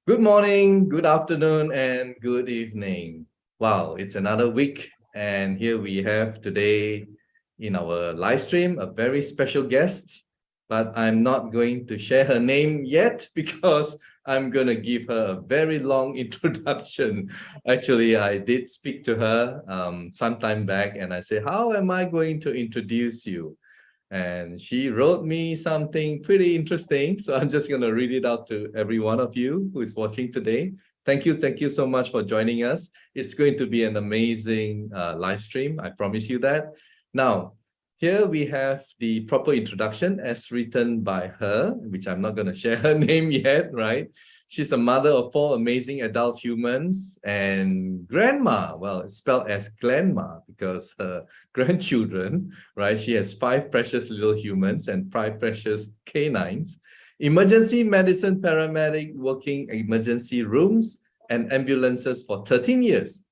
Good morning, good afternoon, and good evening. Wow, it's another week, and here we have today in our live stream a very special guest, but I'm not going to share her name yet because I'm going to give her a very long introduction. Actually, I did speak to her some time back, and I said, how am I going to introduce you? And she wrote me something pretty interesting. So I'm just going to read it out to every one of you who is watching today. Thank you so much for joining us. It's going to be an amazing live stream. I promise you that. Now, here we have the proper introduction as written by her, which I'm not going to share her name yet, right? She's a mother of 4 amazing adult humans and grandma. Well, it's spelled as grandma because her grandchildren, right? She has 5 precious little humans and 5 precious canines. Emergency medicine paramedic working emergency rooms and ambulances for 13 years.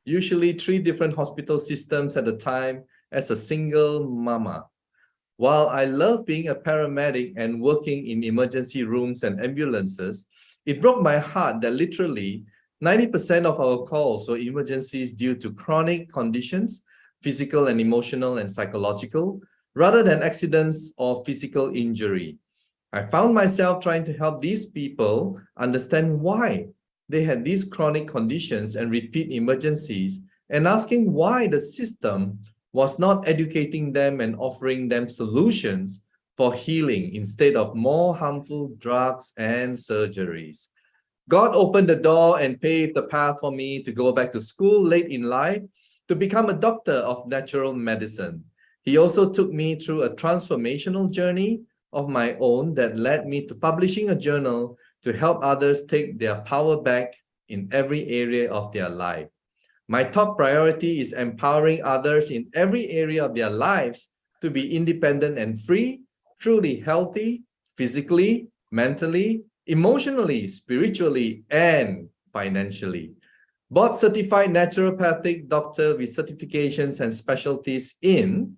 Usually 3 different hospital systems at a time as a single mama. While I love being a paramedic and working in emergency rooms and ambulances, it broke my heart that literally 90% of our calls were emergencies due to chronic conditions, physical and emotional and psychological, rather than accidents or physical injury. I found myself trying to help these people understand why they had these chronic conditions and repeat emergencies, and asking why the system was not educating them and offering them solutions for healing instead of more harmful drugs and surgeries. God opened the door and paved the path for me to go back to school late in life to become a doctor of natural medicine. He also took me through a transformational journey of my own that led me to publishing a journal to help others take their power back in every area of their life. My top priority is empowering others in every area of their lives to be independent and free, truly healthy, physically, mentally, emotionally, spiritually, and financially. Board certified naturopathic doctor with certifications and specialties in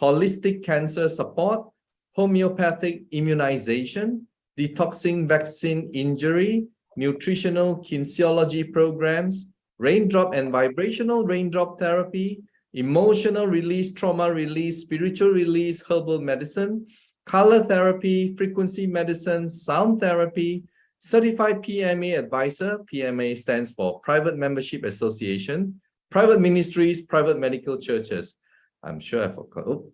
holistic cancer support, homeopathic immunization, detoxing vaccine injury, nutritional kinesiology programs, raindrop and vibrational raindrop therapy, emotional release, trauma release, spiritual release, herbal medicine, color therapy, frequency medicine, sound therapy, certified PMA advisor. PMA stands for Private Membership Association, private ministries, private medical churches. I'm sure I forgot. Oh,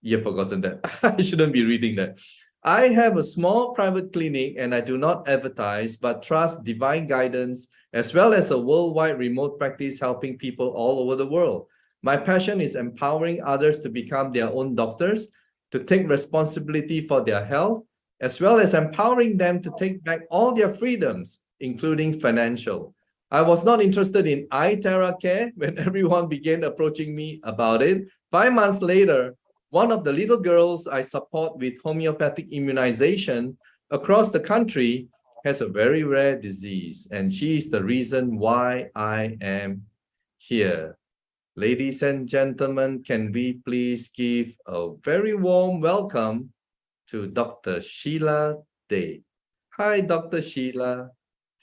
you've forgotten that. I shouldn't be reading that. I have a small private clinic and I do not advertise, but trust divine guidance, as well as a worldwide remote practice helping people all over the world. My passion is empowering others to become their own doctors, to take responsibility for their health, as well as empowering them to take back all their freedoms, including financial. I was not interested in iTeraCare when everyone began approaching me about it. 5 months later, one of the little girls I support with homeopathic immunization across the country has a very rare disease, and she is the reason why I am here. Ladies and gentlemen, can we please give a very warm welcome to Dr. Sheila Day. Hi, Dr. Sheila.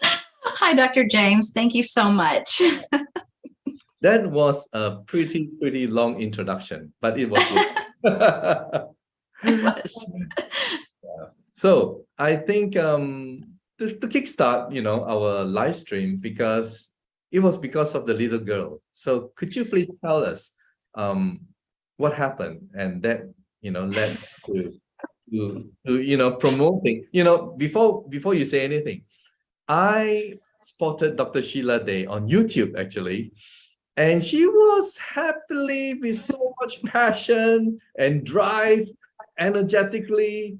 Hi, Dr. James. Thank you so much. That was a pretty long introduction, but it was It was. So I think to kickstart, our live stream, because it was because of the little girl. So could you please tell us what happened and that led to promoting, before you say anything, I spotted Dr. Sheila Day on YouTube actually, and she was happily with so much passion and drive, energetically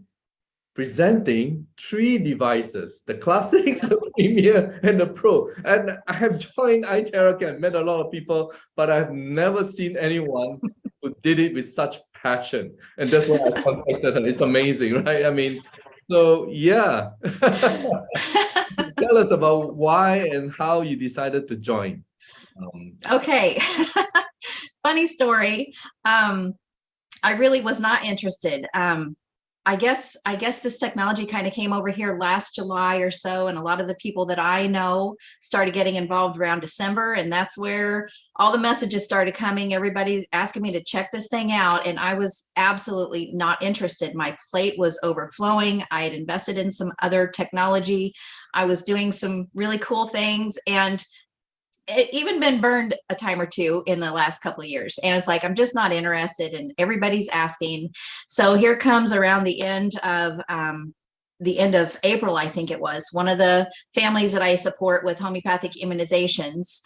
presenting 3 devices, the classic, the premier, and the pro. And I have joined iTeraCare and met a lot of people, but I've never seen anyone who did it with such passion. And that's why I contacted her. It's amazing, right? I mean, so yeah. Tell us about why and how you decided to join. Okay. Funny story. I really was not interested. guess this technology kind of came over here last July or so, and a lot of the people that I know started getting involved around December, and that's where all the messages started coming. Everybody asking me to check this thing out, and I was absolutely not interested. My plate was overflowing. I had invested in some other technology. I was doing some really cool things, and it even been burned a time or two in the last couple of years. And it's like, I'm just not interested, and everybody's asking. So here comes around the end of April, I think it was, one of the families that I support with homeopathic immunizations.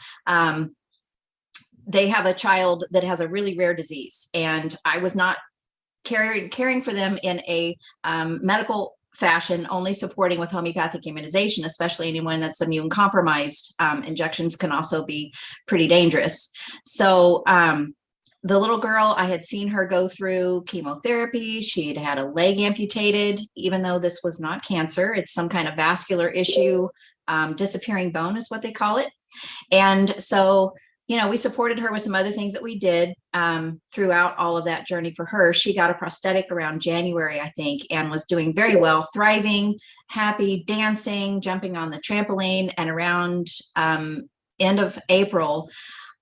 They have a child that has a really rare disease, and I was not caring for them in a medical fashion, only supporting with homeopathic immunization, especially anyone that's immune compromised. Injections can also be pretty dangerous. So the little girl, I had seen her go through chemotherapy. She'd had a leg amputated, even though this was not cancer. It's some kind of vascular issue. Disappearing bone is what they call it. And so, we supported her with some other things that we did throughout all of that journey for her. She got a prosthetic around January, I think, and was doing very well, thriving, happy, dancing, jumping on the trampoline. And around end of April,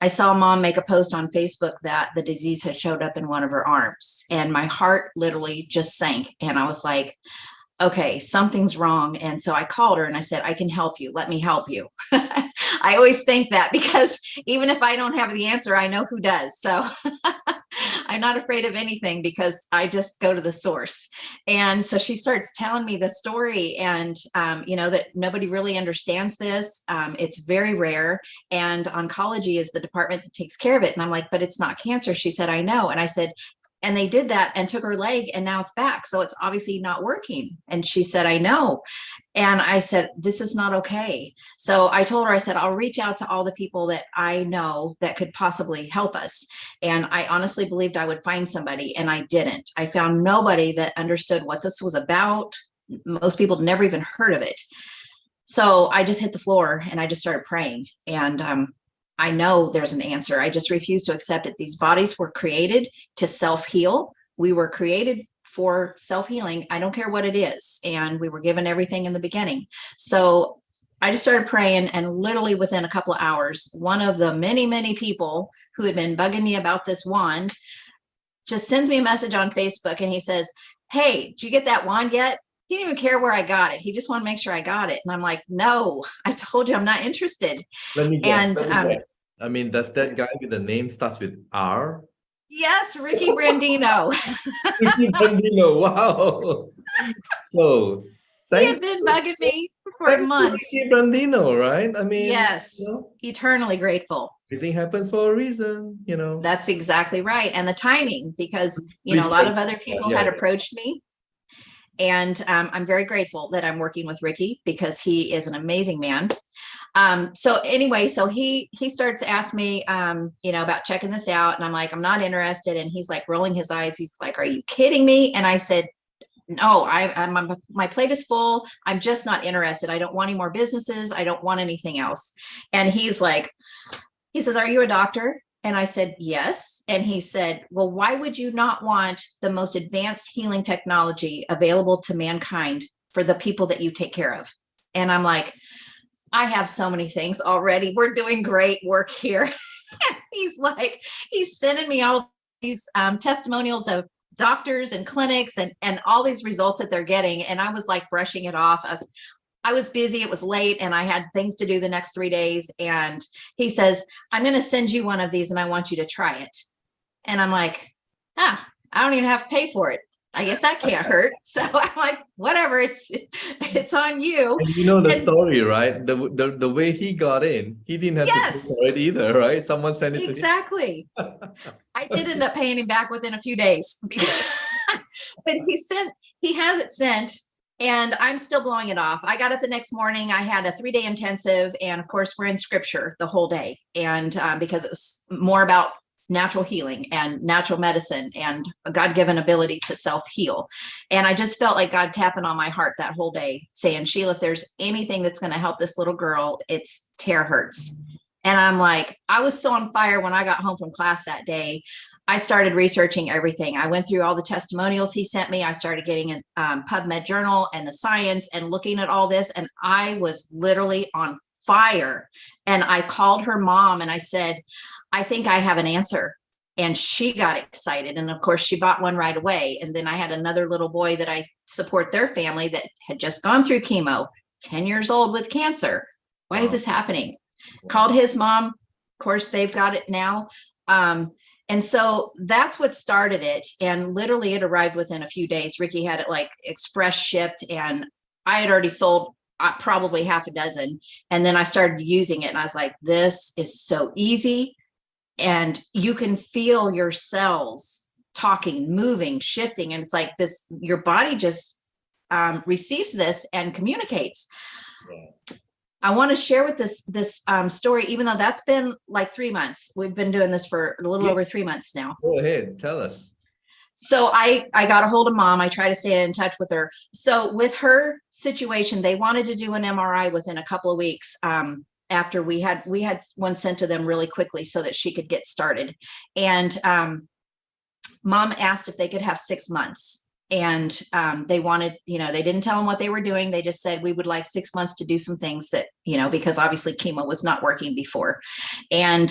I saw Mom make a post on Facebook that the disease had showed up in one of her arms. And my heart literally just sank. And I was like, okay, something's wrong. And so I called her and I said, I can help you. Let me help you. I always think that, because even if I don't have the answer, I know who does. So I'm not afraid of anything, because I just go to the source. And so she starts telling me the story, and, that nobody really understands this. It's very rare. And oncology is the department that takes care of it. And I'm like, but it's not cancer. She said, I know. And I said, and they did that and took her leg, and now it's back. So it's obviously not working. And she said, I know. And I said, this is not okay. So I told her, I said, I'll reach out to all the people that I know that could possibly help us. And I honestly believed I would find somebody, and I didn't. I found nobody that understood what this was about. Most people never even heard of it. So I just hit the floor and I just started praying. And I know there's an answer. I just refuse to accept it. These bodies were created to self-heal. We were created for self-healing. I don't care what it is. And we were given everything in the beginning. So I just started praying, and literally within a couple of hours, one of the many, many people who had been bugging me about this wand just sends me a message on Facebook, and he says, hey, did you get that wand yet? He didn't even care where I got it. He just wanted to make sure I got it. And I'm like, no, I told you I'm not interested. Let me guess. I mean, does that guy with the name starts with R? Yes, Ricky Brandino. Ricky Brandino, wow. So he had been bugging me for months. Ricky Brandino, right? I mean, yes, eternally grateful. Everything happens for a reason, That's exactly right. And the timing, because, a lot of other people had approached me. And I'm very grateful that I'm working with Ricky, because he is an amazing man. So anyway, so he starts to ask me, about checking this out. And I'm like, I'm not interested. And he's like rolling his eyes. He's like, are you kidding me? And I said, no, my plate is full. I'm just not interested. I don't want any more businesses. I don't want anything else. And he says, are you a doctor? And I said, yes. And he said, well, why would you not want the most advanced healing technology available to mankind for the people that you take care of? And I'm like, I have so many things already. We're doing great work here. He's sending me all these testimonials of doctors and clinics and all these results that they're getting. And I was like brushing it off. I was busy. It was late and I had things to do the next 3 days. And he says, I'm going to send you one of these and I want you to try it. And I'm like, I don't even have to pay for it. I guess that can't hurt. So I'm like, whatever, it's on you. And you know the story, right? The way he got in, he didn't have to pay for it either, right? Someone sent it to him. Exactly. I did end up paying him back within a few days. But he has it sent. And I'm still blowing it off. I got up the next morning. I had a 3-day intensive. And of course, we're in scripture the whole day. And because it was more about natural healing and natural medicine and a God-given ability to self-heal. And I just felt like God tapping on my heart that whole day saying, Sheila, if there's anything that's going to help this little girl, it's THz. And I'm like, I was so on fire when I got home from class that day. I started researching everything. I went through all the testimonials he sent me. I started getting a PubMed journal and the science and looking at all this. And I was literally on fire. And I called her mom and I said, I think I have an answer. And she got excited. And of course, she bought one right away. And then I had another little boy that I support their family that had just gone through chemo, 10 years old with cancer. Why is this happening? Called his mom. Of course, they've got it now. And so that's what started it. And literally it arrived within a few days. Ricky had it like express shipped and I had already sold probably half a dozen. And then I started using it and I was like, this is so easy. And you can feel your cells talking, moving, shifting. And it's like this, your body just receives this and communicates. Yeah. I want to share with this story, even though that's been like 3 months. We've been doing this for a little over 3 months now. Go ahead, tell us. So I got a hold of mom. I try to stay in touch with her. So with her situation, they wanted to do an MRI within a couple of weeks after we had one sent to them really quickly so that she could get started. And mom asked if they could have 6 months. And they wanted, they didn't tell them what they were doing. They just said, we would like 6 months to do some things that, because obviously chemo was not working before. And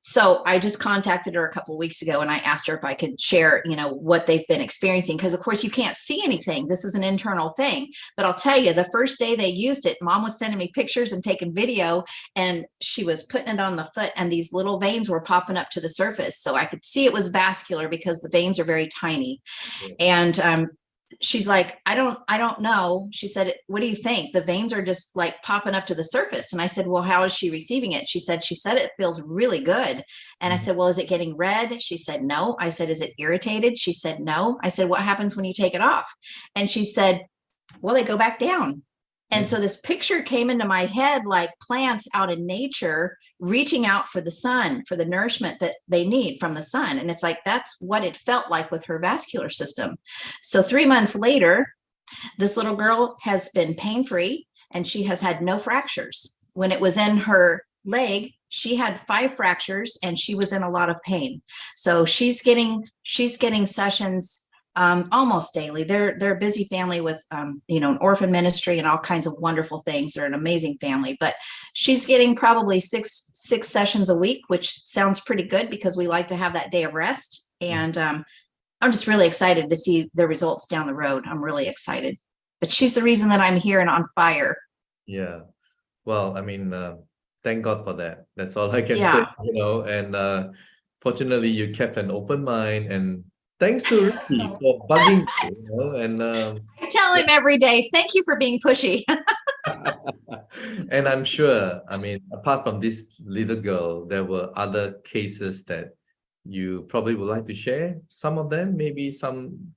so I just contacted her a couple of weeks ago and I asked her if I could share, what they've been experiencing. Because of course you can't see anything. This is an internal thing. But I'll tell you, the first day they used it, mom was sending me pictures and taking video and she was putting it on the foot and these little veins were popping up to the surface. So I could see it was vascular because the veins are very tiny. And she's like, I don't know. She said, what do you think? The veins are just like popping up to the surface. And I said, well, how is she receiving it? She said it feels really good. And I said, well, is it getting red? She said, no. I said, is it irritated? She said, no. I said, what happens when you take it off? And she said, well, they go back down. And so this picture came into my head like plants out in nature reaching out for the sun, for the nourishment that they need from the sun. And it's like, that's what it felt like with her vascular system. So 3 months later, this little girl has been pain-free and she has had no fractures. When it was in her leg, she had 5 fractures and she was in a lot of pain. So she's getting sessions almost daily. They're a busy family with, an orphan ministry and all kinds of wonderful things. They're an amazing family, but she's getting probably six sessions a week, which sounds pretty good because we like to have that day of rest. And I'm just really excited to see the results down the road. I'm really excited, but she's the reason that I'm here and on fire. Yeah. Well, I mean, thank God for that. That's all I can say, and fortunately you kept an open mind and thanks to Ricky for bugging you, and I tell him every day, thank you for being pushy. And I'm sure, I mean, apart from this little girl, there were other cases that you probably would like to share. Some of them, maybe some,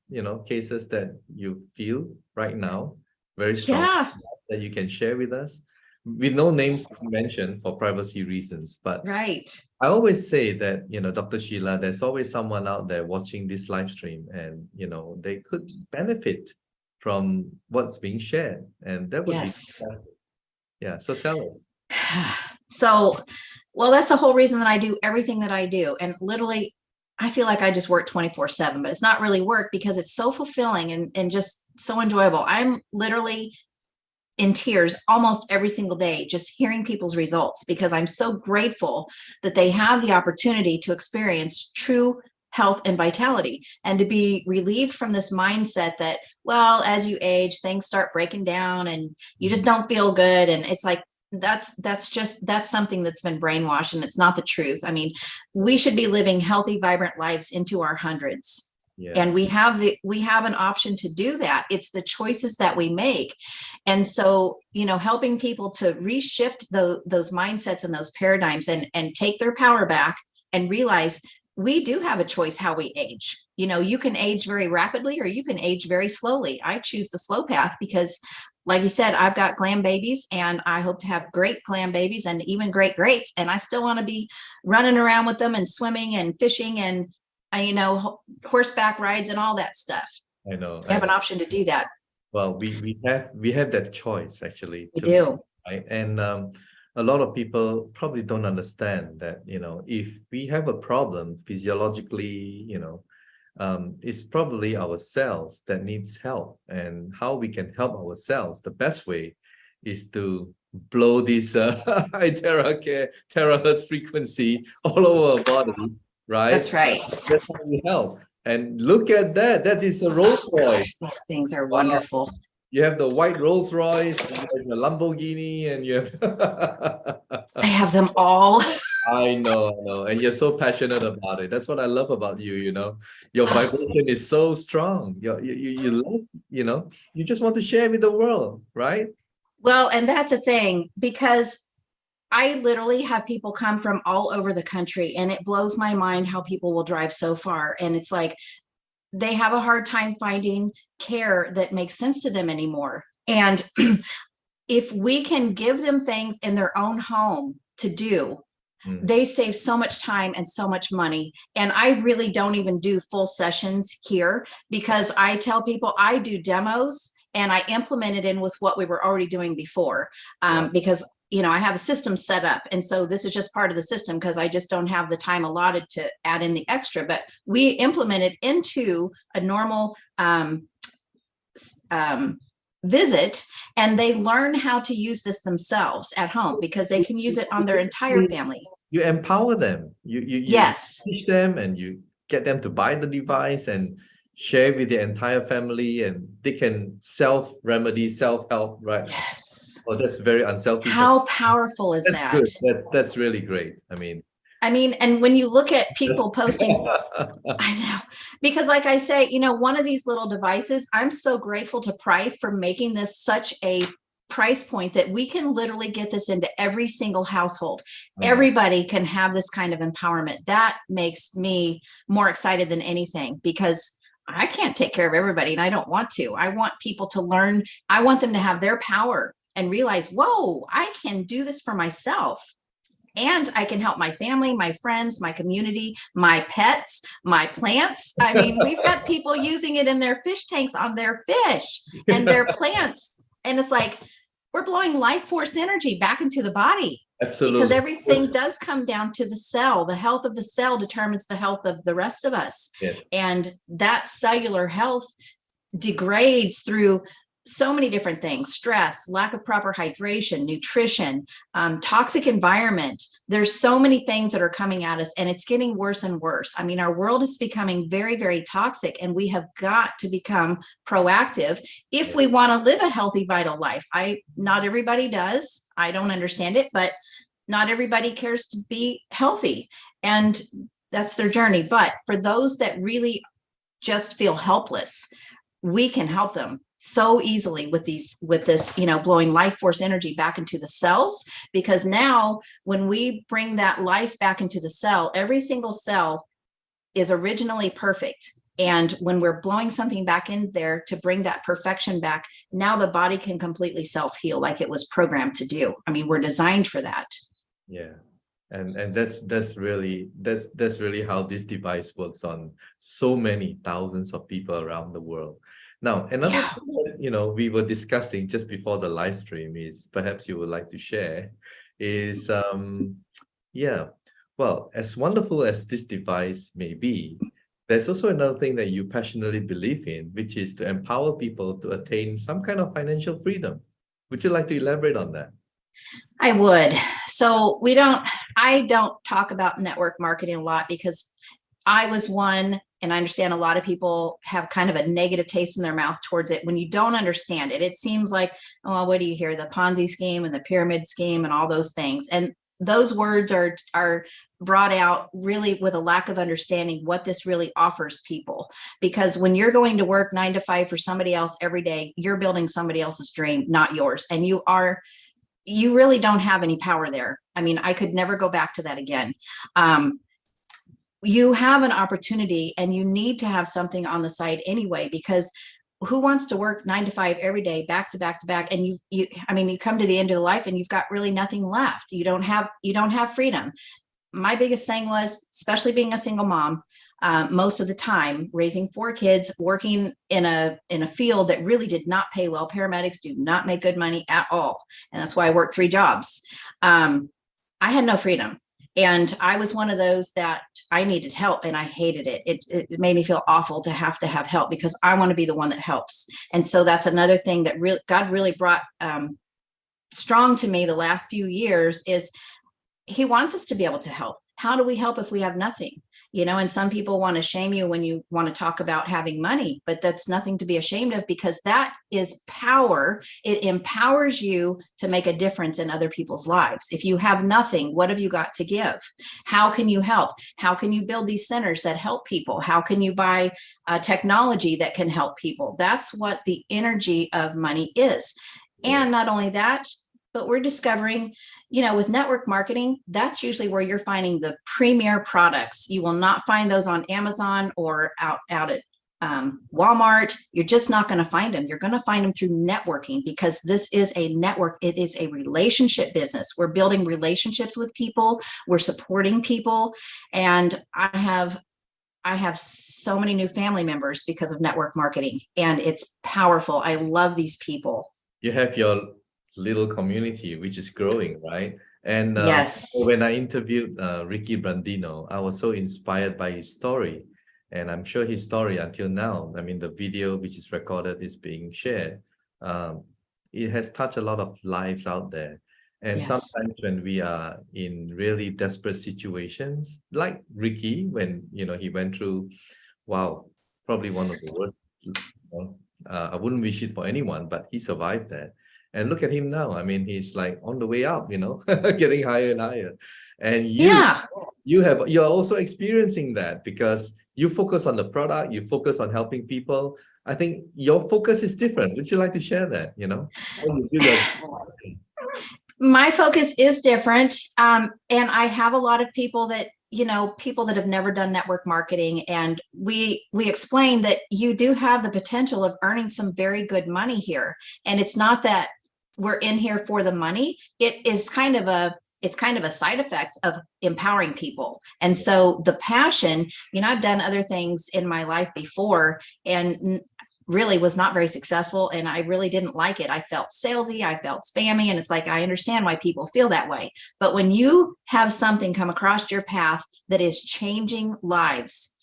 cases that you feel right now very strong that you can share with us. With no names to mention for privacy reasons, but right. I always say that, Dr. Sheila, there's always someone out there watching this live stream and, they could benefit from what's being shared. And that would be fantastic. Yeah. So tell us. So, well, that's the whole reason that I do everything that I do. And literally, I feel like I just work 24/7, but it's not really work because it's so fulfilling and just so enjoyable. I'm literally in tears almost every single day, just hearing people's results, because I'm so grateful that they have the opportunity to experience true health and vitality and to be relieved from this mindset that, well, as you age, things start breaking down and you just don't feel good. And it's like, that's something that's been brainwashed and it's not the truth. I mean, we should be living healthy, vibrant lives into our hundreds. Yeah. And we have an option to do that. It's the choices that we make. And so, helping people to reshift those mindsets and those paradigms and take their power back and realize we do have a choice how we age. You can age very rapidly or you can age very slowly. I choose the slow path because, like you said, I've got glam babies and I hope to have great glam babies and even great greats. And I still want to be running around with them and swimming and fishing and horseback rides and all that stuff. I know. I have an option to do that. Well, we have that choice actually. We do. Right? And a lot of people probably don't understand that, if we have a problem physiologically, it's probably our cells that needs help, and how we can help ourselves. The best way is to blow this iTeraCare terahertz frequency all over our body, right? That's right. That's how we help. And look at that. That is a Rolls Royce. These things are wonderful. You have the white Rolls Royce, and you have the Lamborghini, and you have I have them all. I know. And you're so passionate about it. That's what I love about you, Your vibration is so strong. You love, you just want to share with the world, right? Well, and that's a thing, because I literally have people come from all over the country, and it blows my mind how people will drive so far. And it's like, they have a hard time finding care that makes sense to them anymore. And if we can give them things in their own home to do, they save so much time and so much money. And I really don't even do full sessions here, because I tell people I do demos and I implement it in with what we were already doing before, because I have a system set up. And so this is just part of the system, because I just don't have the time allotted to add in the extra. But we implement it into a normal visit, and they learn how to use this themselves at home, because they can use it on their entire family. You empower them. You Yes. teach them, and you get them to buy the device and share with the entire family, and they can self-remedy, self-help, right? Yes. Oh, that's very unselfish. How powerful is that? Good. That's really great. I mean, and when you look at people posting, I know, because like I say, one of these little devices, I'm so grateful to Prife for making this such a price point that we can literally get this into every single household. Everybody can have this kind of empowerment. That makes me more excited than anything, because I can't take care of everybody, and I don't want to. I want people to learn. I want them to have their power and realize, whoa, I can do this for myself. And I can help my family, my friends, my community, my pets, my plants. I mean, we've got people using it in their fish tanks on their fish and their plants. And it's like, we're blowing life force energy back into the body. Absolutely. Because everything does come down to the cell. The health of the cell determines the health of the rest of us. Yes. And that cellular health degrades through so many different things: stress, lack of proper hydration, nutrition, toxic environment. There's so many things that are coming at us, and it's getting worse and worse. I mean, our world is becoming very, very toxic, and we have got to become proactive if we want to live a healthy, vital life. Not everybody does. I don't understand it, but not everybody cares to be healthy, and that's their journey. But for those that really just feel helpless, we can help them so easily with this, blowing life force energy back into the cells. Because now when we bring that life back into the cell, every single cell is originally perfect. And when we're blowing something back in there to bring that perfection back, now the body can completely self-heal like it was programmed to do. I mean, we're designed for that. Yeah. And that's really how this device works on so many thousands of people around the world. Now, another thing that, we were discussing just before the live stream is, perhaps you would like to share, is well, as wonderful as this device may be, there's also another thing that you passionately believe in, which is to empower people to attain some kind of financial freedom. Would you like to elaborate on that? I would. So I don't talk about network marketing a lot, because I was one, and I understand a lot of people have kind of a negative taste in their mouth towards it. When you don't understand it, it seems like, oh, what do you hear? The Ponzi scheme and the pyramid scheme and all those things. And those words are brought out really with a lack of understanding what this really offers people. Because when you're going to work 9 to 5 for somebody else every day, you're building somebody else's dream, not yours. And you really don't have any power there. I mean, I could never go back to that again. You have an opportunity, and you need to have something on the side anyway, because who wants to work 9 to 5 every day, back to back to back? And you come to the end of the life and you've got really nothing left. You don't have freedom. My biggest thing was, especially being a single mom, most of the time, raising 4 kids, working in a field that really did not pay well. Paramedics do not make good money at all. And that's why I worked 3 jobs. I had no freedom. And I was one of those that I needed help and I hated it. It made me feel awful to have help because I want to be the one that helps. And so that's another thing that God really brought strong to me the last few years is he wants us to be able to help. How do we help if we have nothing? And some people want to shame you when you want to talk about having money, but that's nothing to be ashamed of because that is power. It empowers you to make a difference in other people's lives. If you have nothing, what have you got to give? How can you help? How can you build these centers that help people? How can you buy technology that can help people? That's what the energy of money is. And not only that, but we're discovering, with network marketing, that's usually where you're finding the premier products. You will not find those on Amazon or out at Walmart. You're just not going to find them. You're going to find them through networking because this is a network. It is a relationship business. We're building relationships with people. We're supporting people. And I have so many new family members because of network marketing, and it's powerful. I love these people. You have your little community, which is growing, right? And yes, when I interviewed Ricky Brandino, I was so inspired by his story. And I'm sure his story until now, the video which is recorded is being shared. It has touched a lot of lives out there. And sometimes when we are in really desperate situations, like Ricky, when, he went through, probably one of the worst, I wouldn't wish it for anyone, but he survived that. And look at him now. He's like on the way up, getting higher and higher. And you're also experiencing that because you focus on the product, you focus on helping people. I think your focus is different. Would you like to share that, My focus is different. And I have a lot of people that, people that have never done network marketing. And we explain that you do have the potential of earning some very good money here. And it's not that we're in here for the money. It is kind of a side effect of empowering people. And so the passion, I've done other things in my life before and really was not very successful. And I really didn't like it. I felt salesy, I felt spammy. And it's like, I understand why people feel that way. But when you have something come across your path that is changing lives,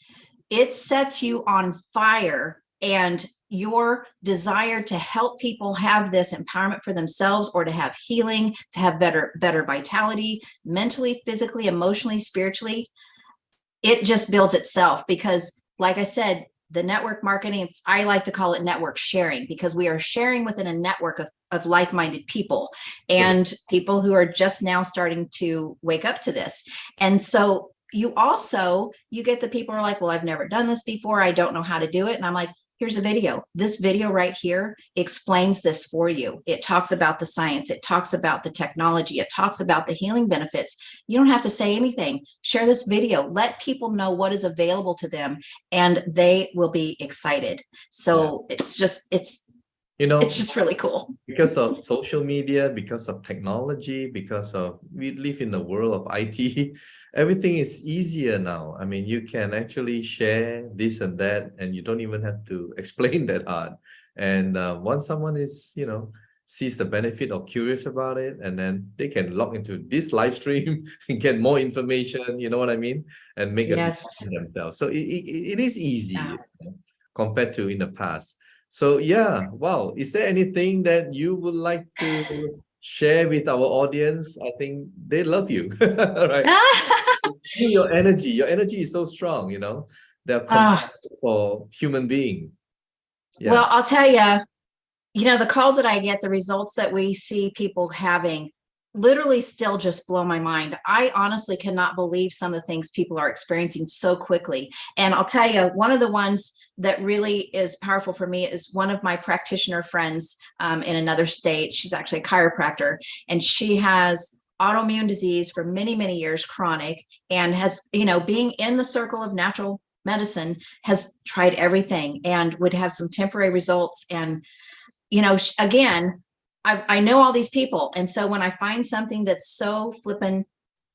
it sets you on fire, and your desire to help people have this empowerment for themselves or to have healing, to have better vitality, mentally, physically, emotionally, spiritually, it just builds itself. Because like I said, the network marketing, I like to call it network sharing, because we are sharing within a network of like-minded people and people who are just now starting to wake up to this. And so you get the people who are like, well, I've never done this before. I don't know how to do it. And I'm like, here's a video. This video right here explains this for you. It talks about the science. It talks about the technology. It talks about the healing benefits. You don't have to say anything. Share this video. Let people know what is available to them, and they will be excited. So it's just really cool. Because of social media, because of technology, because of we live in the world of IT, everything is easier now. You can actually share this and that, and you don't even have to explain that hard. And once someone is, sees the benefit or curious about it, and then they can log into this live stream and get more information, you know what I mean? And make a decision themselves. So it is easy compared to in the past. So wow. Is there anything that you would like to share with our audience? I think they love you, right? Your energy is so strong, they're compassion for human being. Well, I'll tell you, the calls that I get, the results that we see people having literally still just blow my mind. I honestly cannot believe some of the things people are experiencing so quickly. And I'll tell you, one of the ones that really is powerful for me is one of my practitioner friends in another state. She's actually a chiropractor, and she has autoimmune disease for many, many years, chronic, and has, being in the circle of natural medicine, has tried everything and would have some temporary results. And, again, I know all these people. And so when I find something that's so flippin'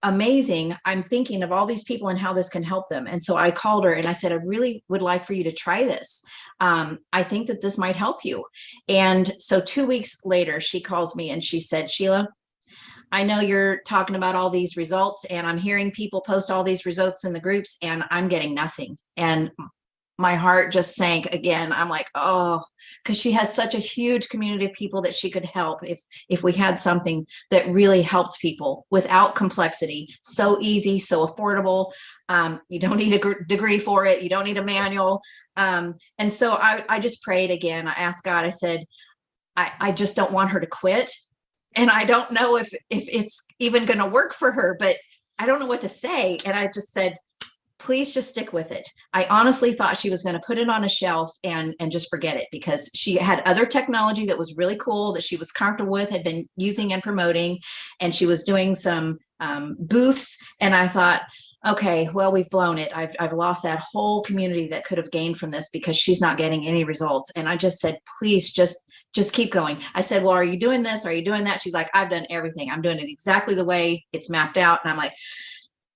amazing. I'm thinking of all these people and how this can help them. And so I called her and I said, I really would like for you to try this. I think that this might help you. And so 2 weeks later, she calls me and she said, Sheila, I know you're talking about all these results, and I'm hearing people post all these results in the groups, and I'm getting nothing. And my heart just sank again. I'm like, oh, because she has such a huge community of people that she could help if we had something that really helped people without complexity. So easy, so affordable. You don't need a degree for it. You don't need a manual. And so I just prayed again. I asked God, I said, I just don't want her to quit. And I don't know if it's even going to work for her, but I don't know what to say. And I just said, please just stick with it. I honestly thought she was going to put it on a shelf and just forget it, because she had other technology that was really cool that she was comfortable with, had been using and promoting, and she was doing some booths. And I thought, okay, well, we've blown it. I've lost that whole community that could have gained from this because she's not getting any results. And I just said, please just keep going. I said, well, are you doing this? Are you doing that? She's like, I've done everything. I'm doing it exactly the way it's mapped out. And I'm like,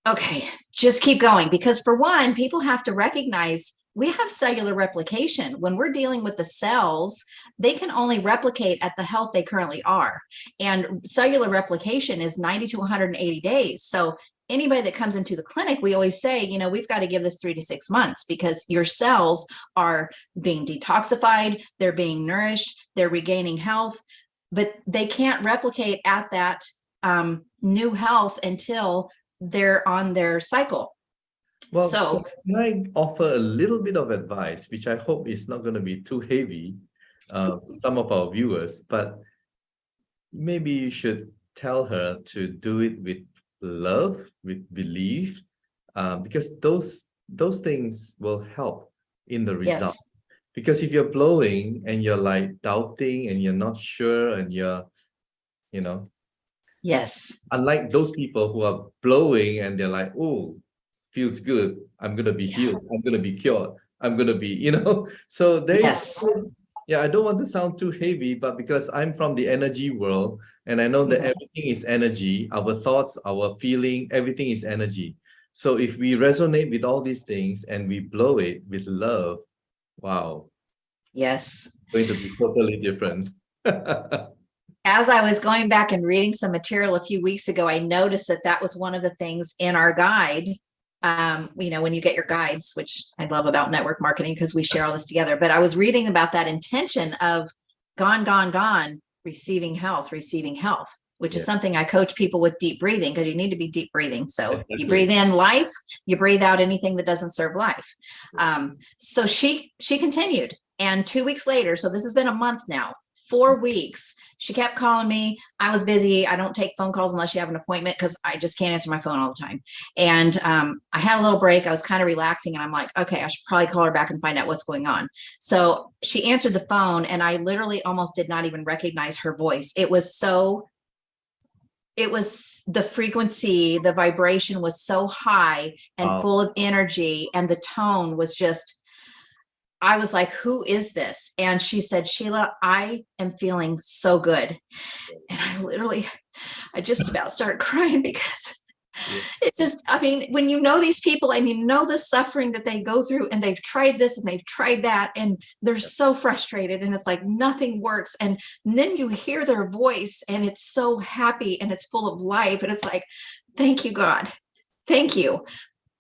okay, just keep going. Because for one, people have to recognize we have cellular replication. When we're dealing with the cells, they can only replicate at the health they currently are. And cellular replication is 90 to 180 days. So anybody that comes into the clinic, we always say, you know, we've got to give this 3 to 6 months, because your cells are being detoxified, they're being nourished, they're regaining health, but they can't replicate at that new health until they're on their cycle. Well, so can I offer a little bit of advice, which I hope is not going to be too heavy to some of our viewers, but maybe you should tell her to do it with love, with belief, because those things will help in the result. yes. Because if you're blowing and you're like doubting and you're not sure and you're, you know, Yes. unlike those people who are blowing and they're like, oh, feels good, I'm gonna be healed, I'm gonna be cured, I'm gonna be, you know. So there's Yes. yeah, I don't want to sound too heavy, but because I'm from the energy world and I know that everything is energy, our thoughts, our feeling, everything is energy. So if we resonate with all these things and we blow it with love, wow, Yes. it's going to be totally different. As I was going back and reading some material a few weeks ago, I noticed that that was one of the things in our guide. You know, when you get your guides, which I love about network marketing because we share all this together, but I was reading about that intention of gone, gone, gone, receiving health, which is something I coach people with deep breathing, because you need to be deep breathing. So you breathe in life, you breathe out anything that doesn't serve life. So she continued. And 2 weeks later, so this has been a month now, 4 weeks, she kept calling me. I was busy. I don't take phone calls unless you have an appointment, because I just can't answer my phone all the time. And I had a little break. I was kind of relaxing, and I'm like, okay, I should probably call her back and find out what's going on. So she answered the phone, and I literally almost did not even recognize her voice. It was the frequency, the vibration was so high and full of energy, and the tone was just, I was like, who is this? And she said, Sheila, I am feeling so good. And I just about started crying, because it just, I mean, when you know these people and you know the suffering that they go through, and they've tried this and they've tried that, and they're so frustrated, and it's like nothing works. And then you hear their voice and it's so happy and it's full of life. And it's like, thank you, God. Thank you.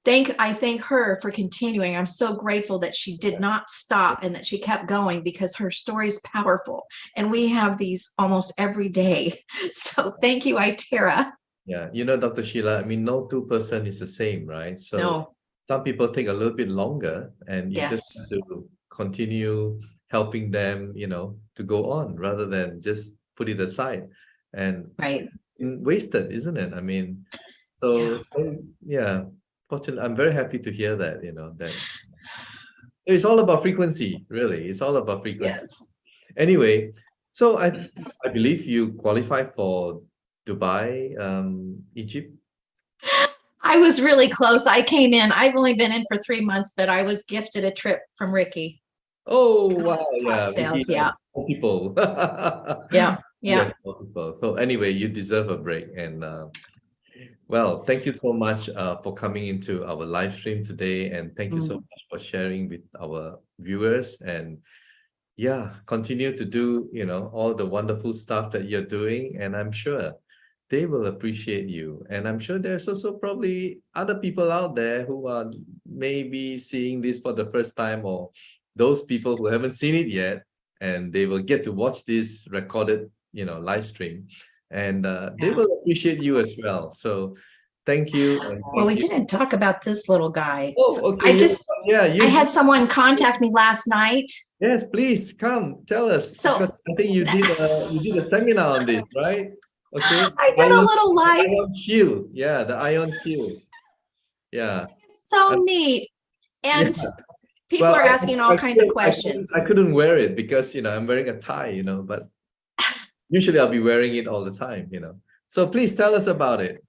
I thank her for continuing. I'm so grateful that she did not stop and that she kept going, because her story is powerful. And we have these almost every day. So thank you, iTera. Yeah, you know, Dr. Sheila, I mean, no two person is the same, right? So No. some people take a little bit longer, and you just have to continue helping them, you know, to go on rather than just put it aside and wasted, isn't it? I mean, so yeah. Fortunately, I'm very happy to hear that, you know, that it's all about frequency, really. It's all about frequency. Yes. Anyway, so I believe you qualify for Dubai, Egypt. I was really close. I came in. I've only been in for 3 months, but I was gifted a trip from Ricky. Oh, wow. Yeah. Sales, yeah. Multiple. Yeah. Yes, multiple. So anyway, you deserve a break. And Well, thank you so much for coming into our live stream today, and thank you so Mhm. much for sharing with our viewers. And yeah, continue to do, all the wonderful stuff that you're doing, and I'm sure they will appreciate you. And I'm sure there's also probably other people out there who are maybe seeing this for the first time, or those people who haven't seen it yet, and they will get to watch this recorded, live stream, and they Yeah. will appreciate you as well. So thank you, and Well, thank we you. didn't talk about this little guy. So Oh, okay. Yeah, I you. had someone contact me last night. Yes, please come tell us, So because I think you did a seminar on this, right? Okay, I did a ion little the live. ion shield. Yeah, the ion shield. Yeah. It's so I- neat. yeah. And people Well, are asking all I kinds of couldn't, I couldn't, I questions. couldn't wear it because I'm wearing a tie, but usually I'll be wearing it all the time. So please tell us about it.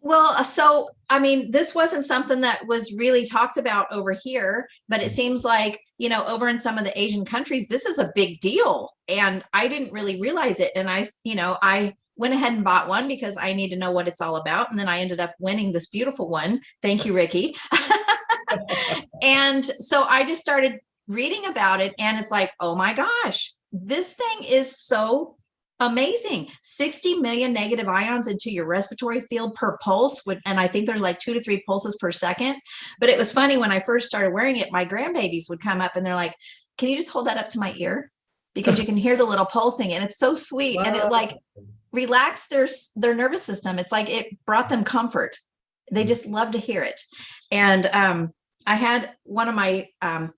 Well, so I mean, this wasn't something that was really talked about over here, but it seems like, over in some of the Asian countries, this is a big deal. And I didn't really realize it. And I went ahead and bought one because I need to know what it's all about. And then I ended up winning this beautiful one. Thank you, Ricky. And so I just started reading about it, and it's like, oh my gosh, this thing is so amazing. 60 million negative ions into your respiratory field per pulse, and I think there's like 2 to 3 pulses per second. But it was funny, when I first started wearing it, my grandbabies would come up and they're like, can you just hold that up to my ear? Because you can hear the little pulsing, and it's so sweet. And it like relaxed their nervous system. It's like it brought them comfort. They just love to hear it. And I had one of my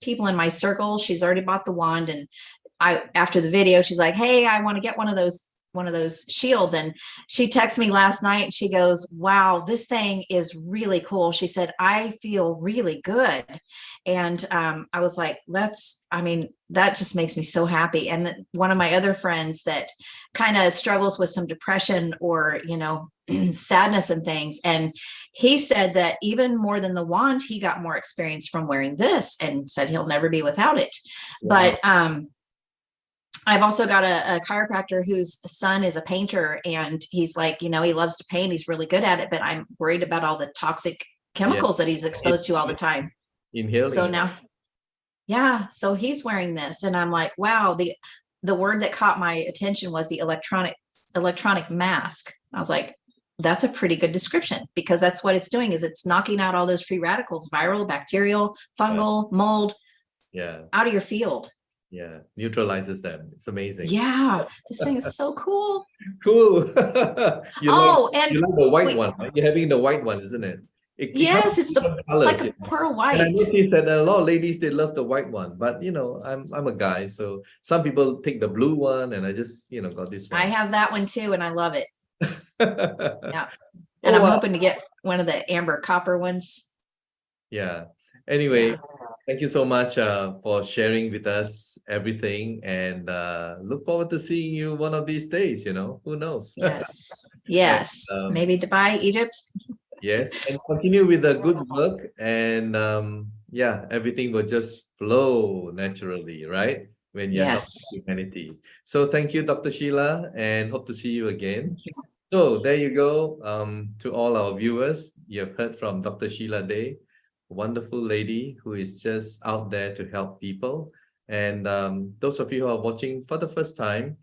people in my circle, she's already bought the wand, and after the video, she's like, hey, I want to get one of those shields. And she texted me last night and she goes, wow, this thing is really cool. She said, I feel really good. And I was like, that just makes me so happy. And one of my other friends that kind of struggles with some depression or, sadness and things. And he said that even more than the wand, he got more experience from wearing this, and said he'll never be without it. Wow. But I've also got a chiropractor whose son is a painter, and he's like, he loves to paint. He's really good at it, but I'm worried about all the toxic chemicals that he's exposed to all the time. Inhaling. So now, yeah, so he's wearing this, and I'm like, wow, the word that caught my attention was the electronic mask. I was like, that's a pretty good description, because that's what it's doing, is it's knocking out all those free radicals, viral, bacterial, fungal, mold, out of your field. Yeah, neutralizes them. It's amazing. Yeah, this thing is so cool. Cool. You like the white one, right? You're having the white one, isn't it? Yes, it's like a pearl white. And I noticed that a lot of ladies, they love the white one, but I'm a guy, so some people take the blue one, and I just got this one. I have that one too, and I love it. Yeah, and I'm hoping to get one of the amber copper ones. Yeah. Anyway, thank you so much for sharing with us everything, and look forward to seeing you one of these days. Who knows? Yes. And, maybe Dubai, Egypt. Yes, and continue with the good work, and everything will just flow naturally, right? When you're helping humanity. So thank you, Dr. Sheila, and hope to see you again. So there you go. To all our viewers, you have heard from Dr. Sheila Day, a wonderful lady who is just out there to help people. And those of you who are watching for the first time,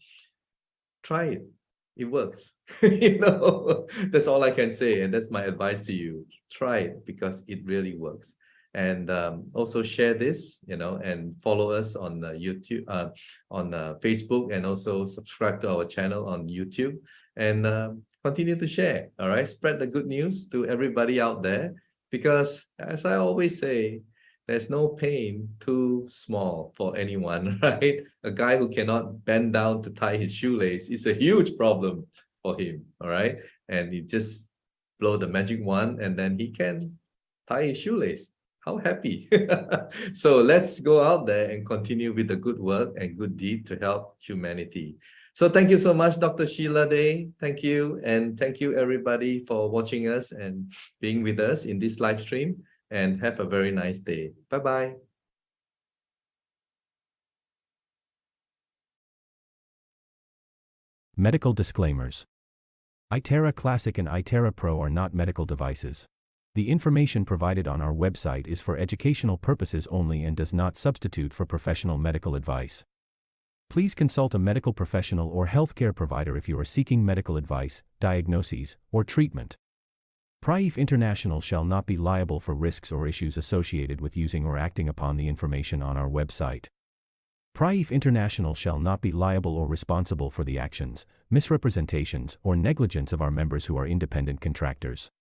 try it. It works. That's all I can say. And that's my advice to you. Try it, because it really works. And also share this, and follow us on YouTube, on Facebook, and also subscribe to our channel on YouTube, and continue to share. All right. Spread the good news to everybody out there, because as I always say, there's no pain too small for anyone, right? A guy who cannot bend down to tie his shoelace is a huge problem for him, all right? And you just blow the magic wand, and then he can tie his shoelace. How happy. So let's go out there and continue with the good work and good deed to help humanity. So thank you so much, Dr. Sheila Day. Thank you. And thank you, everybody, for watching us and being with us in this live stream. And have a very nice day. Bye-bye. Medical disclaimers. iTera Classic and iTera Pro are not medical devices. The information provided on our website is for educational purposes only and does not substitute for professional medical advice. Please consult a medical professional or healthcare provider if you are seeking medical advice, diagnoses, or treatment. Prife International shall not be liable for risks or issues associated with using or acting upon the information on our website. Prife International shall not be liable or responsible for the actions, misrepresentations, or negligence of our members who are independent contractors.